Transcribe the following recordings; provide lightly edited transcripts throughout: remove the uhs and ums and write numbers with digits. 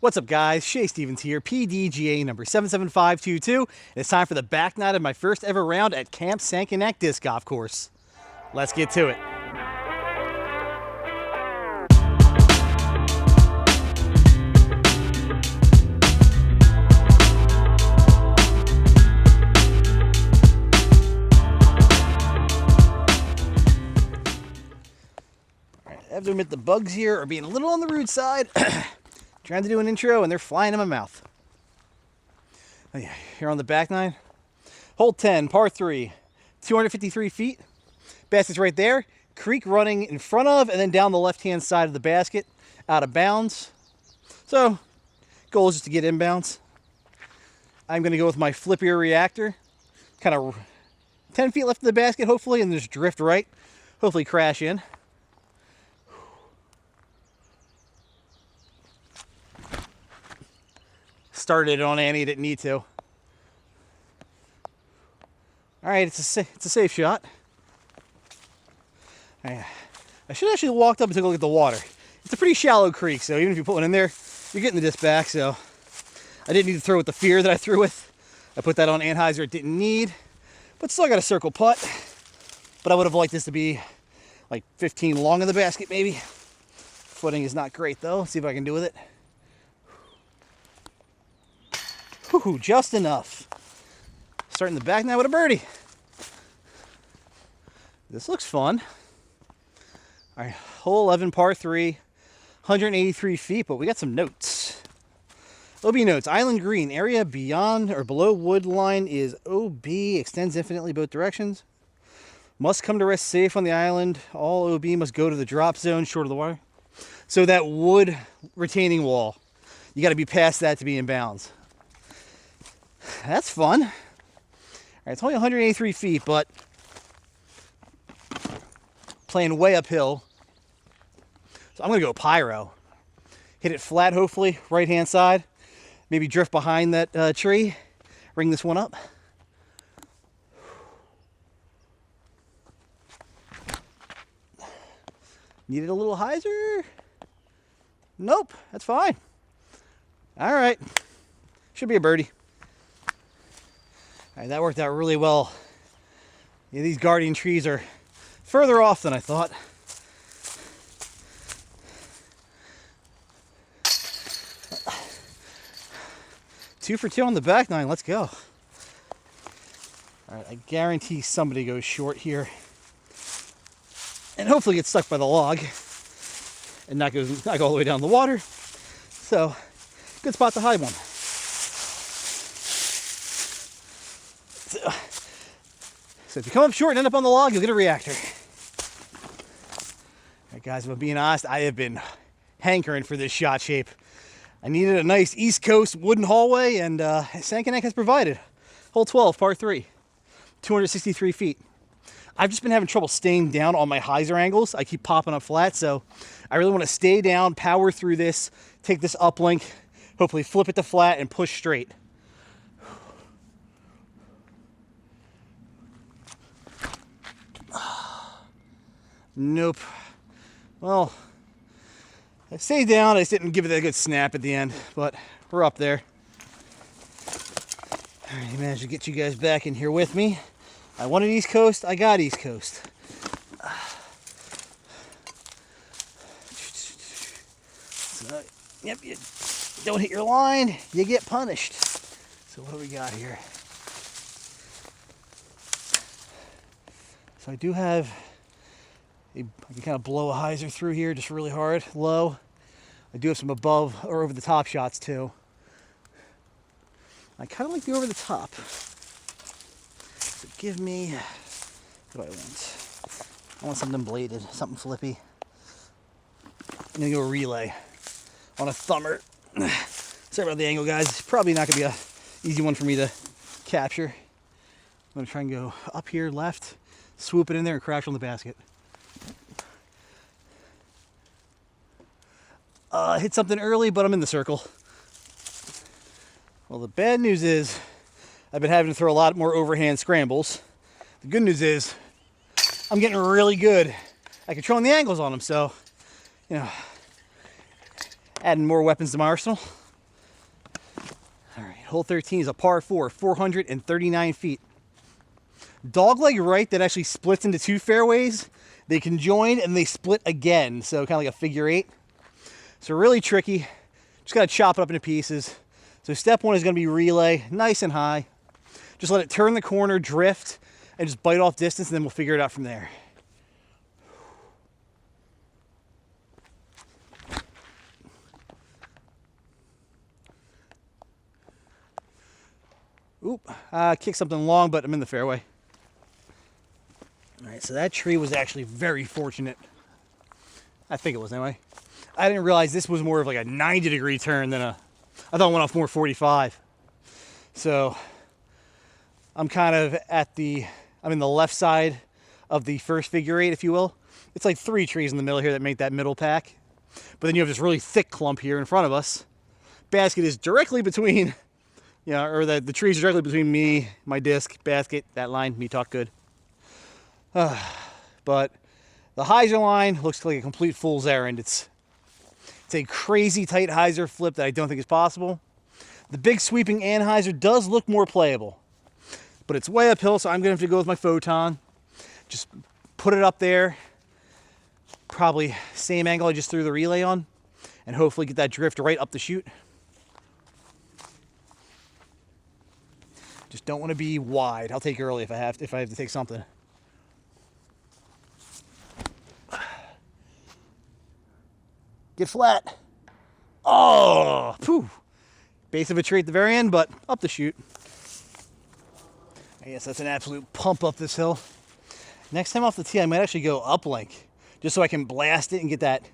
What's up, guys? Shay Stevens here, PDGA number 77522. And it's time for the back nine of my first ever round at Camp Sankanac Disc Golf Course. Let's get to it. I have to admit the bugs here are being a little on the rude side. Trying to do an intro and they're flying in my mouth. Oh yeah, here on the back nine. Hole 10, par 3, 253 feet. Basket's right there. Creek running in front of and then down the left-hand side of the basket, out of bounds. So, goal is just to get inbounds. I'm going to go with my flippier reactor. Kind of 10 feet left of the basket, hopefully, and just drift right. Hopefully crash in. Started it on Annie, didn't need to. All right, it's a safe shot. I should actually have walked up and took a look at the water. It's a pretty shallow creek, so even if you put one in there, you're getting the disc back. So I didn't need to throw with the fear that I threw with. I put that on Anheuser, it didn't need, but still got a circle putt. But I would have liked this to be like 15 long in the basket, maybe. Footing is not great though. Let's see if I can do with it. Whew, just enough. Starting the back now with a birdie. This looks fun. All right, hole 11, par 3, 183 feet, but we got some notes. OB notes, island green, area beyond or below wood line is OB, extends infinitely both directions. Must come to rest safe on the island. All OB must go to the drop zone short of the water. So that wood retaining wall, you got to be past that to be in bounds. That's fun. All right, it's only 183 feet, but playing way uphill. So I'm going to go pyro. Hit it flat, hopefully, right-hand side. Maybe drift behind that tree. Ring this one up. Needed a little hyzer? Nope, that's fine. All right. Should be a birdie. All right, that worked out really well. Yeah, these guardian trees are further off than I thought. Two for two on the back nine. Let's go. All right, I guarantee somebody goes short here, and hopefully gets stuck by the log and not go all the way down the water. So, good spot to hide one. So if you come up short and end up on the log, you'll get a reactor. All right, guys, if I'm being honest, I have been hankering for this shot shape. I needed a nice East Coast wooden hallway, and Sankanac has provided. Hole 12, par 3, 263 feet. I've just been having trouble staying down on my hyzer angles. I keep popping up flat, so I really want to stay down, power through this, take this uplink, hopefully flip it to flat, and push straight. Nope. Well, I stayed down. I just didn't give it a good snap at the end, but we're up there. All right, I managed to get you guys back in here with me. I wanted East Coast. I got East Coast. So, yep, you don't hit your line, you get punished. So what do we got here? So I do have I can kind of blow a hyzer through here just really hard, low. I do have some above or over the top shots too. I kind of like the over the top. So give me, what do I want? I want something bladed, something flippy. I'm gonna go relay on a thumber. Sorry about the angle, guys. It's probably not gonna be an easy one for me to capture. I'm gonna try and go up here left, swoop it in there and crash on the basket. Hit something early, but I'm in the circle. Well, the bad news is I've been having to throw a lot more overhand scrambles. The good news is I'm getting really good at controlling the angles on them, so, you know, adding more weapons to my arsenal. hole 13 is a par 4, 439 feet. Dogleg right that actually splits into two fairways. They conjoin and they split again, so kind of like a figure 8. So really tricky. Just got to chop it up into pieces. So step 1 is going to be relay, nice and high. Just let it turn the corner, drift, and just bite off distance, and then we'll figure it out from there. Oop, kicked something long, but I'm in the fairway. All right, so that tree was actually very fortunate. I think it was anyway. I didn't realize this was more of like a 90-degree turn than I thought it went off more 45. So I'm kind of I'm in the left side of the first figure 8, if you will. It's like 3 trees in the middle here that make that middle pack. But then you have this really thick clump here in front of us. Basket is directly between, or the trees are directly between me, my disc, basket, that line, me talk good. But the hyzer line looks like a complete fool's errand. It's a crazy tight hyzer flip that I don't think is possible. The big sweeping anhyzer does look more playable, but it's way uphill, so I'm gonna have to go with my photon. Just put it up there, probably same angle I just threw the relay on, and hopefully get that drift right up the chute. Just don't want to be wide. I'll take early if I have to take something. Get flat. Oh, phew. Base of a tree at the very end, but up the chute. I guess that's an absolute pump up this hill. Next time off the tee, I might actually go uplink, just so I can blast it and get that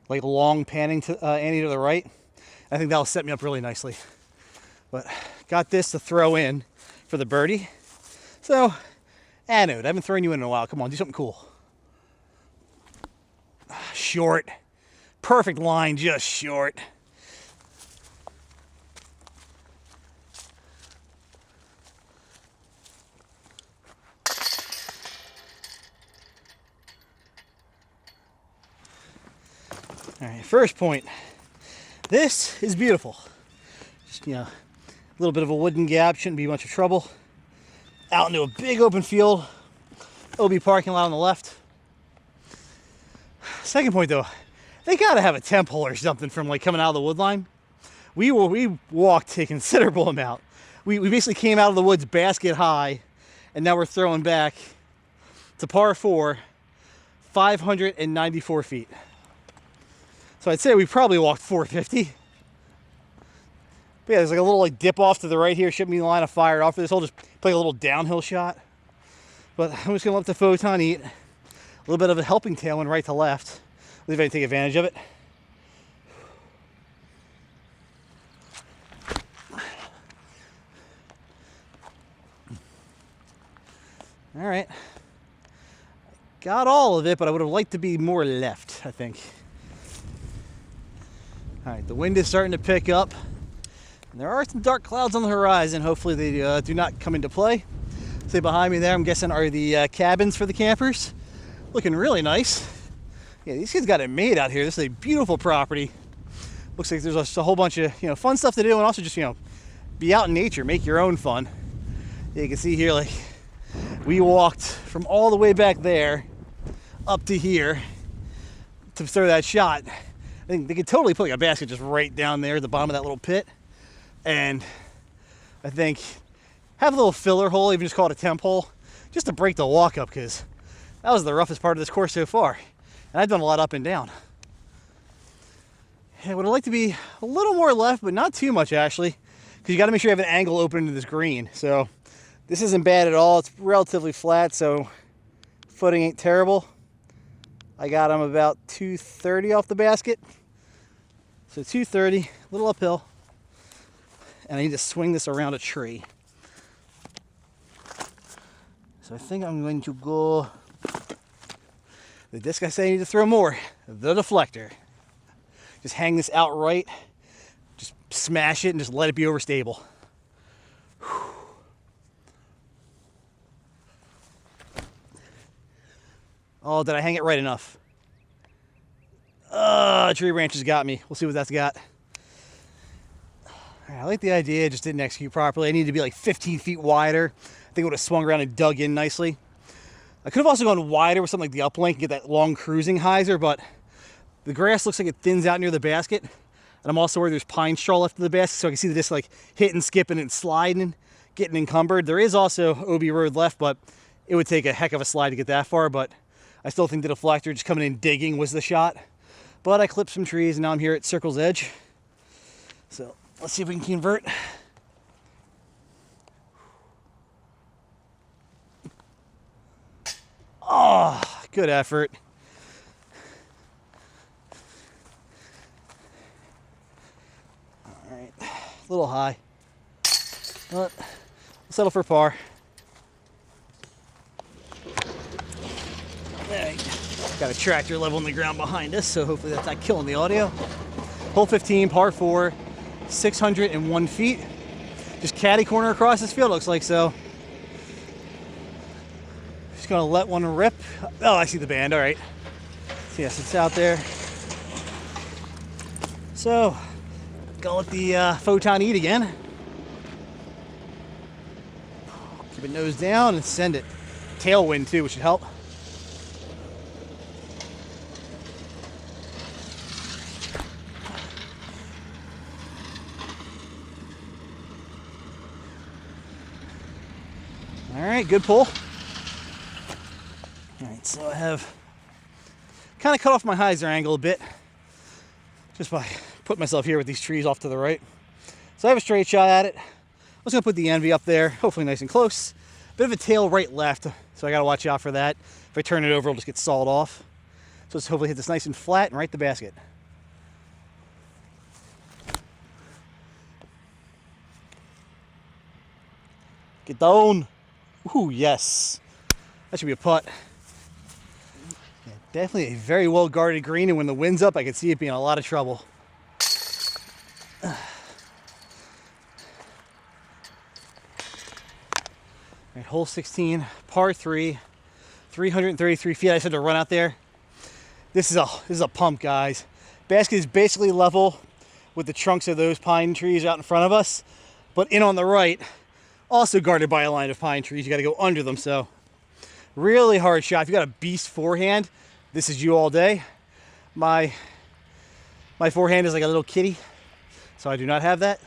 like long panning to Annie to the right. I think that'll set me up really nicely. But got this to throw in for the birdie. So, Anode, I haven't thrown you in a while. Come on, do something cool. Short. Perfect line, just short. All right, first point. This is beautiful. Just, a little bit of a wooden gap, shouldn't be much of trouble. Out into a big open field. OB parking lot on the left. Second point though, they gotta have a temp hole or something from like coming out of the wood line. We walked a considerable amount. We basically came out of the woods basket high, and now we're throwing back to par 4, 594 feet. So I'd say we probably walked 450. But yeah, there's like a little like dip off to the right here. Shouldn't be the line of fire off for this. I'll just play a little downhill shot. But I'm just gonna let the photon eat. A little bit of a helping tailwind right to left. Leave I can take advantage of it. All right. Got all of it, but I would have liked to be more left, I think. All right, the wind is starting to pick up. And there are some dark clouds on the horizon. Hopefully they do not come into play. See behind me there, I'm guessing are the cabins for the campers. Looking really nice. Yeah, these kids got it made out here. This is a beautiful property. Looks like there's a whole bunch of fun stuff to do, and also just be out in nature, make your own fun. Yeah, you can see here, like we walked from all the way back there up to here to throw that shot. I think they could totally put like a basket just right down there at the bottom of that little pit, and I think have a little filler hole, even just call it a temp hole, just to break the walk up, because that was the roughest part of this course so far. And I've done a lot up and down. I would like to be a little more left, but not too much actually, because you got to make sure you have an angle open into this green. So this isn't bad at all. It's relatively flat, so footing ain't terrible. I got them about 230 off the basket. So 230, a little uphill. And I need to swing this around a tree. So I think I'm going to go the disc I say I need to throw more, the deflector. Just hang this outright, just smash it and just let it be overstable. Oh, did I hang it right enough? Tree branch has got me. We'll see what that's got. All I like the idea, just didn't execute properly. I needed to be like 15 feet wider. I think it would have swung around and dug in nicely. I could have also gone wider with something like the uplink and get that long cruising hyzer, but the grass looks like it thins out near the basket. And I'm also worried there's pine straw left in the basket, so I can see the disc like hitting, skipping, and sliding, getting encumbered. There is also OB road left, but it would take a heck of a slide to get that far. But I still think the deflector just coming in digging was the shot. But I clipped some trees, and now I'm here at Circle's Edge. So let's see if we can convert. Oh, good effort. All right, a little high, but we'll settle for par. Got a tractor leveling the ground behind us, so hopefully that's not killing the audio. Hole 15, par 4, 601 feet. Just caddy corner across this field, looks like so. Just gonna let one rip. Oh, I see the band, all right. So yes, it's out there. So, gonna let the photon eat again. Keep it nose down and send it. Tailwind too, which should help. All right, good pull. All right, so I have kind of cut off my hyzer angle a bit just by putting myself here with these trees off to the right. So I have a straight shot at it. I'm just gonna put the envy up there, hopefully nice and close. Bit of a tail right left, so I gotta watch out for that. If I turn it over, it'll just get sawed off. So let's hopefully hit this nice and flat and right the basket. Get down. Ooh, yes. That should be a putt. Yeah, definitely a very well guarded green, and when the wind's up, I can see it being in a lot of trouble. All right, hole 16, par 3, 333 feet. I just had to run out there. This is a pump, guys. Basket is basically level with the trunks of those pine trees out in front of us, but in on the right, also guarded by a line of pine trees. You got to go under them, so really hard shot. If you got a beast forehand, this is you all day. My forehand is like a little kitty, so I do not have that.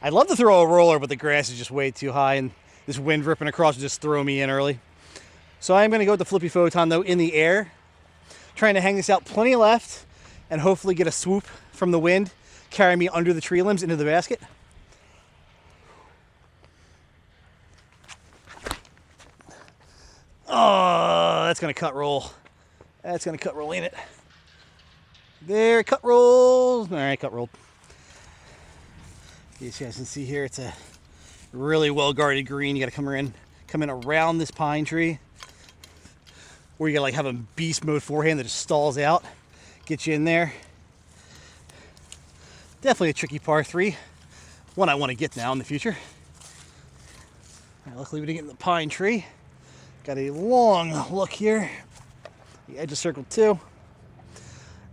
I'd love to throw a roller, but the grass is just way too high, and this wind ripping across will just throw me in early. So I'm going to go with the flippy photon, though, in the air, trying to hang this out plenty left and hopefully get a swoop from the wind, carry me under the tree limbs into the basket. Oh, that's going to cut roll. That's going to cut roll, ain't it? There, cut rolls. All right, cut rolled. You guys can see here, it's a really well guarded green. You got to come in around this pine tree, or you got to like have a beast mode forehand that just stalls out, get you in there. Definitely a tricky par 3, one I want to get now in the future. All right, luckily we didn't get in the pine tree. Got a long look here. The edge of circle 2.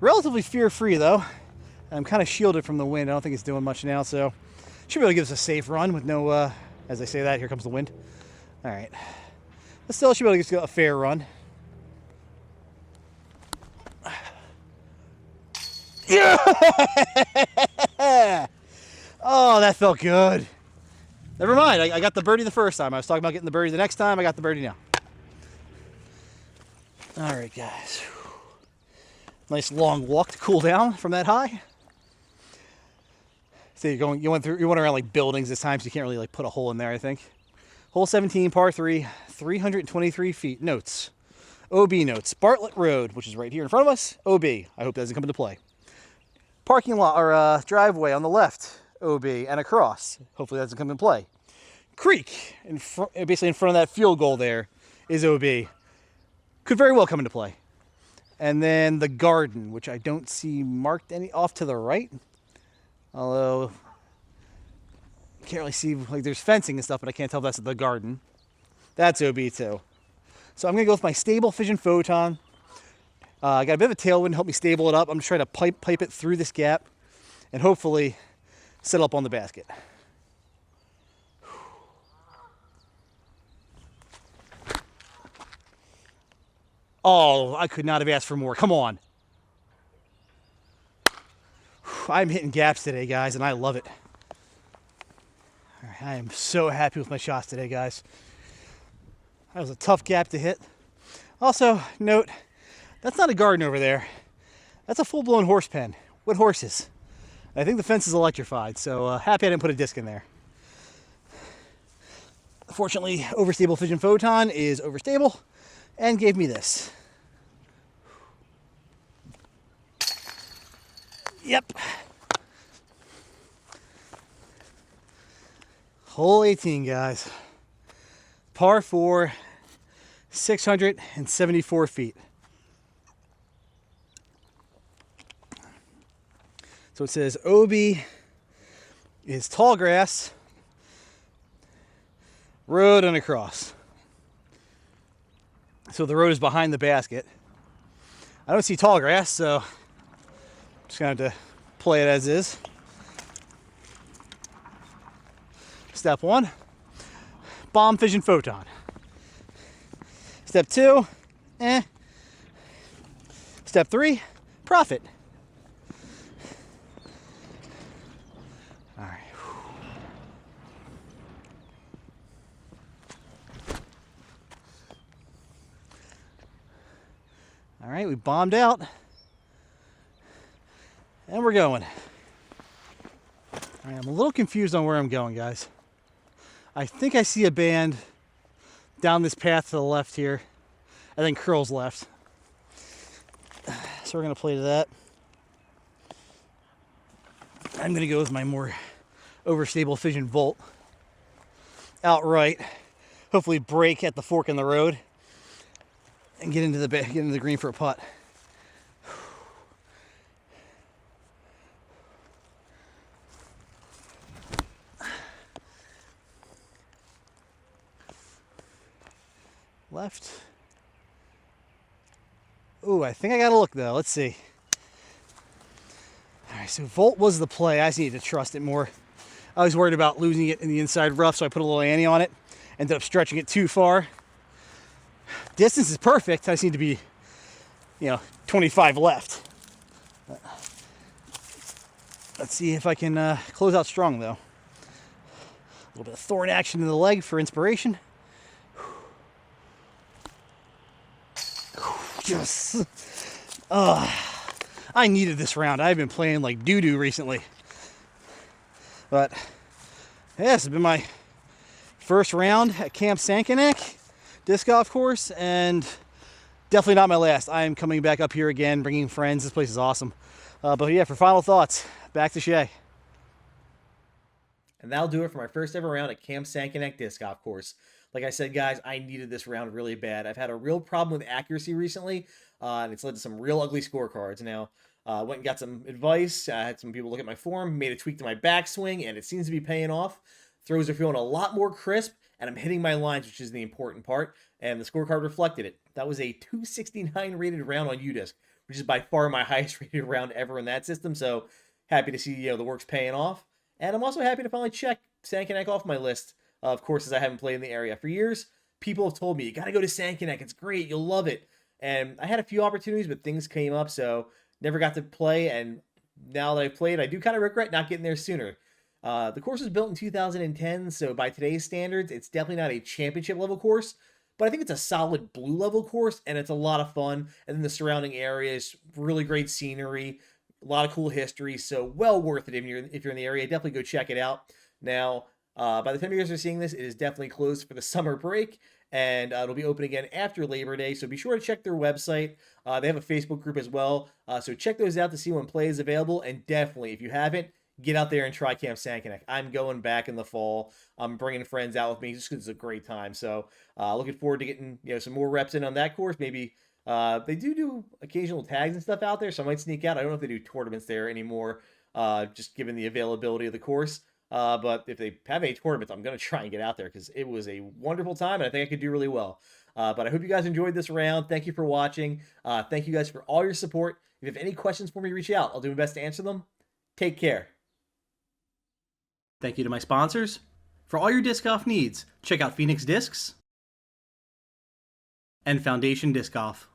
Relatively fear-free though. I'm kind of shielded from the wind. I don't think it's doing much now, so should be able to give us a safe run with no, as I say that, here comes the wind. All right. But still should be able to get a fair run. Yeah! Oh, that felt good. Never mind, I got the birdie the first time. I was talking about getting the birdie the next time. I got the birdie now. All right, guys. Nice long walk to cool down from that high. So you went around like buildings this time, so you can't really like put a hole in there, I think. Hole 17, par 3, 323 feet. Notes. OB notes. Bartlett Road, which is right here in front of us. OB. I hope that doesn't come into play. Parking lot or driveway on the left. OB and across. Hopefully that doesn't come into play. Creek, basically in front of that field goal there, is OB. Could very well come into play. And then the garden, which I don't see marked any off to the right. Although, I can't really see, like there's fencing and stuff, but I can't tell if that's the garden. That's OB too. So I'm gonna go with my stable fission photon. I got a bit of a tailwind to help me stable it up. I'm just trying to pipe it through this gap and hopefully settle up on the basket. Oh, I could not have asked for more. Come on. I'm hitting gaps today, guys, and I love it. All right, I am so happy with my shots today, guys. That was a tough gap to hit. Also, note, that's not a garden over there. That's a full-blown horse pen with horses. I think the fence is electrified, so happy I didn't put a disc in there. Fortunately, Overstable Fission Photon is overstable and gave me this. Yep. Hole 18, guys. Par 4, 674 feet. So it says OB is tall grass, road and across. So the road is behind the basket. I don't see tall grass, so I'm just gonna have to play it as is. Step 1, bomb fission photon. Step 2, Step 3, profit. All right. All right, we bombed out. And we're going. All right, I'm a little confused on where I'm going, guys. I think I see a band down this path to the left here. I think curls left. So we're gonna play to that. I'm gonna go with my more overstable fission volt. Outright. Hopefully break at the fork in the road and get into the green for a putt. Left. Ooh, I think I gotta look though. Let's see. All right, so volt was the play. I just need to trust it more. I was worried about losing it in the inside rough, so I put a little ante on it. Ended up stretching it too far. Distance is perfect. I just need to be, 25 left. Let's see if I can close out strong though. A little bit of thorn action in the leg for inspiration. Yes. I needed this round. I've been playing like doo-doo recently. But, yeah, this has been my first round at Camp Sankanac disc golf course, and definitely not my last. I am coming back up here again, bringing friends. This place is awesome. But yeah, for final thoughts, back to Shay. And that'll do it for my first ever round at Camp Sankanac disc golf course. Like I said, guys, I needed this round really bad. I've had a real problem with accuracy recently, and it's led to some real ugly scorecards. Now, went and got some advice. I had some people look at my form, made a tweak to my backswing, and it seems to be paying off. Throws are feeling a lot more crisp, and I'm hitting my lines, which is the important part, and the scorecard reflected it. That was a 269 rated round on UDisc, which is by far my highest rated round ever in that system, so happy to see the work's paying off. And I'm also happy to finally check Sankanac off my list of courses I haven't played in the area. For years, people have told me, you got to go to Sankanac. It's great. You'll love it. And I had a few opportunities, but things came up, so never got to play. And now that I've played, I do kind of regret not getting there sooner. The course was built in 2010, so by today's standards, it's definitely not a championship level course, but I think it's a solid blue level course, and it's a lot of fun. And then the surrounding area is really great scenery, a lot of cool history, so well worth it if you're in the area. Definitely go check it out. Now, by the time you guys are seeing this, it is definitely closed for the summer break, and it'll be open again after Labor Day, so be sure to check their website. They have a Facebook group as well, so check those out to see when play is available, and definitely, if you haven't, get out there and try Camp Sankanac. I'm going back in the fall. I'm bringing friends out with me just because it's a great time, so looking forward to getting some more reps in on that course. Maybe they do occasional tags and stuff out there, so I might sneak out. I don't know if they do tournaments there anymore, just given the availability of the course. But if they have any tournaments, I'm going to try and get out there because it was a wonderful time, and I think I could do really well. But I hope you guys enjoyed this round. Thank you for watching. Thank you guys for all your support. If you have any questions for me, reach out. I'll do my best to answer them. Take care. Thank you to my sponsors. For all your disc golf needs, check out Phoenix Discs and Foundation Disc Golf.